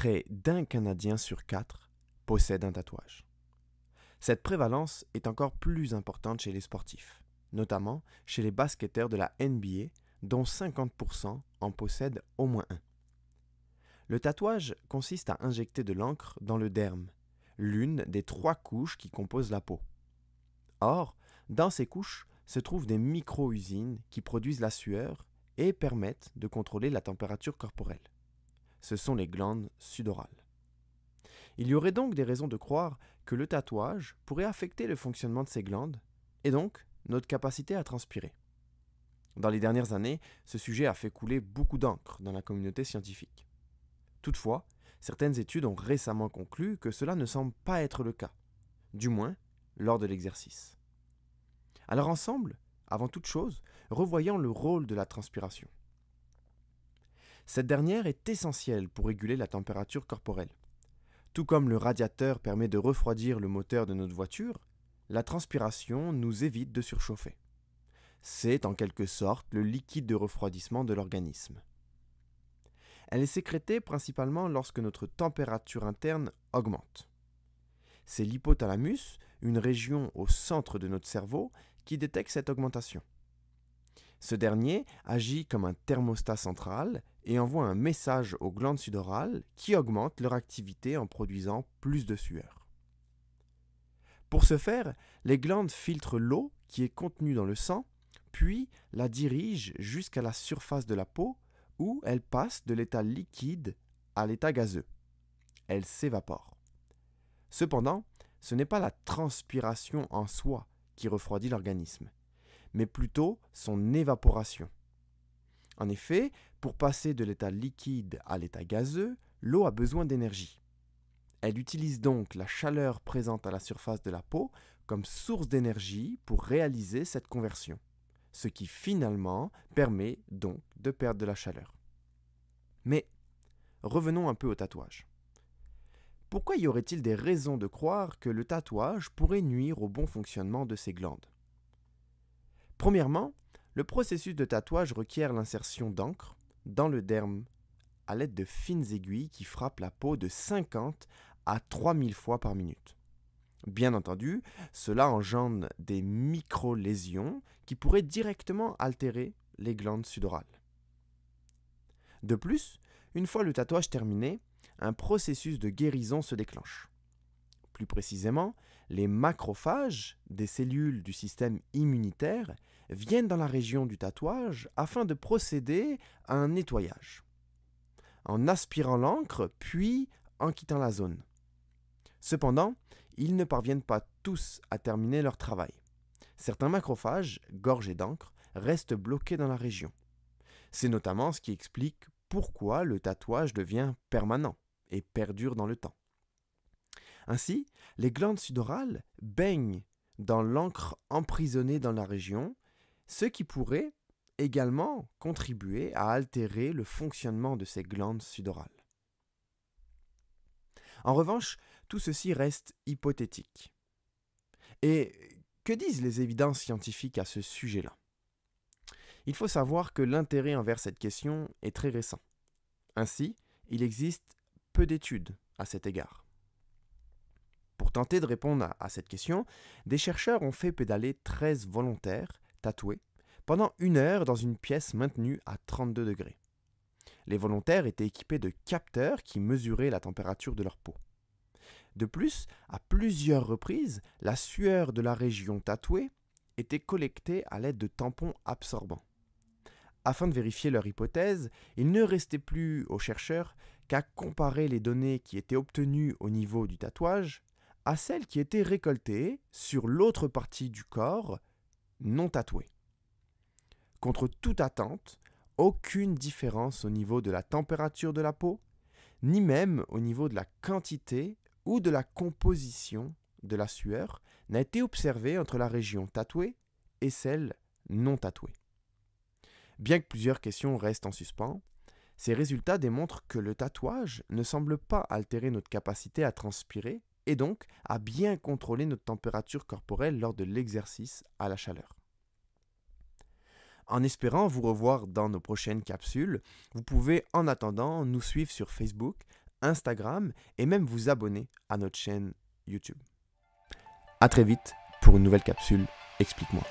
près d'un Canadien sur 4 possède un tatouage. Cette prévalence est encore plus importante chez les sportifs, notamment chez les basketteurs de la NBA, dont 50% en possèdent au moins un. Le tatouage consiste à injecter de l'encre dans le derme, l'une des 3 couches qui composent la peau. Or, dans ces couches se trouvent des micro-usines qui produisent la sueur et permettent de contrôler la température corporelle. Ce sont les glandes sudorales. Il y aurait donc des raisons de croire que le tatouage pourrait affecter le fonctionnement de ces glandes et donc notre capacité à transpirer. Dans les dernières années, ce sujet a fait couler beaucoup d'encre dans la communauté scientifique. Toutefois, certaines études ont récemment conclu que cela ne semble pas être le cas, du moins lors de l'exercice. Alors ensemble, avant toute chose, revoyons le rôle de la transpiration. Cette dernière est essentielle pour réguler la température corporelle. Tout comme le radiateur permet de refroidir le moteur de notre voiture, la transpiration nous évite de surchauffer. C'est en quelque sorte le liquide de refroidissement de l'organisme. Elle est sécrétée principalement lorsque notre température interne augmente. C'est l'hypothalamus, une région au centre de notre cerveau, qui détecte cette augmentation. Ce dernier agit comme un thermostat central et envoie un message aux glandes sudorales qui augmentent leur activité en produisant plus de sueur. Pour ce faire, les glandes filtrent l'eau qui est contenue dans le sang, puis la dirigent jusqu'à la surface de la peau où elle passe de l'état liquide à l'état gazeux. Elle s'évapore. Cependant, ce n'est pas la transpiration en soi qui refroidit l'organisme, mais plutôt son évaporation. En effet, pour passer de l'état liquide à l'état gazeux, l'eau a besoin d'énergie. Elle utilise donc la chaleur présente à la surface de la peau comme source d'énergie pour réaliser cette conversion, ce qui finalement permet donc de perdre de la chaleur. Mais revenons un peu au tatouage. Pourquoi y aurait-il des raisons de croire que le tatouage pourrait nuire au bon fonctionnement de ces glandes ? Premièrement, le processus de tatouage requiert l'insertion d'encre dans le derme à l'aide de fines aiguilles qui frappent la peau de 50 à 3000 fois par minute. Bien entendu, cela engendre des micro-lésions qui pourraient directement altérer les glandes sudorales. De plus, une fois le tatouage terminé, un processus de guérison se déclenche. Plus précisément, les macrophages, des cellules du système immunitaire, viennent dans la région du tatouage afin de procéder à un nettoyage, en aspirant l'encre puis en quittant la zone. Cependant, ils ne parviennent pas tous à terminer leur travail. Certains macrophages, gorgés d'encre, restent bloqués dans la région. C'est notamment ce qui explique pourquoi le tatouage devient permanent et perdure dans le temps. Ainsi, les glandes sudorales baignent dans l'encre emprisonnée dans la région, ce qui pourrait également contribuer à altérer le fonctionnement de ces glandes sudorales. En revanche, tout ceci reste hypothétique. Et que disent les évidences scientifiques à ce sujet-là ? Il faut savoir que l'intérêt envers cette question est très récent. Ainsi, il existe peu d'études à cet égard. Pour tenter de répondre à cette question, des chercheurs ont fait pédaler 13 volontaires tatoués pendant 1 heure dans une pièce maintenue à 32 degrés. Les volontaires étaient équipés de capteurs qui mesuraient la température de leur peau. De plus, à plusieurs reprises, la sueur de la région tatouée était collectée à l'aide de tampons absorbants. Afin de vérifier leur hypothèse, il ne restait plus aux chercheurs qu'à comparer les données qui étaient obtenues au niveau du tatouage à celles qui étaient récoltées sur l'autre partie du corps non tatouée. Contre toute attente, aucune différence au niveau de la température de la peau, ni même au niveau de la quantité ou de la composition de la sueur n'a été observée entre la région tatouée et celle non tatouée. Bien que plusieurs questions restent en suspens, ces résultats démontrent que le tatouage ne semble pas altérer notre capacité à transpirer et donc à bien contrôler notre température corporelle lors de l'exercice à la chaleur. En espérant vous revoir dans nos prochaines capsules, vous pouvez en attendant nous suivre sur Facebook, Instagram et même vous abonner à notre chaîne YouTube. À très vite pour une nouvelle capsule Explique-moi.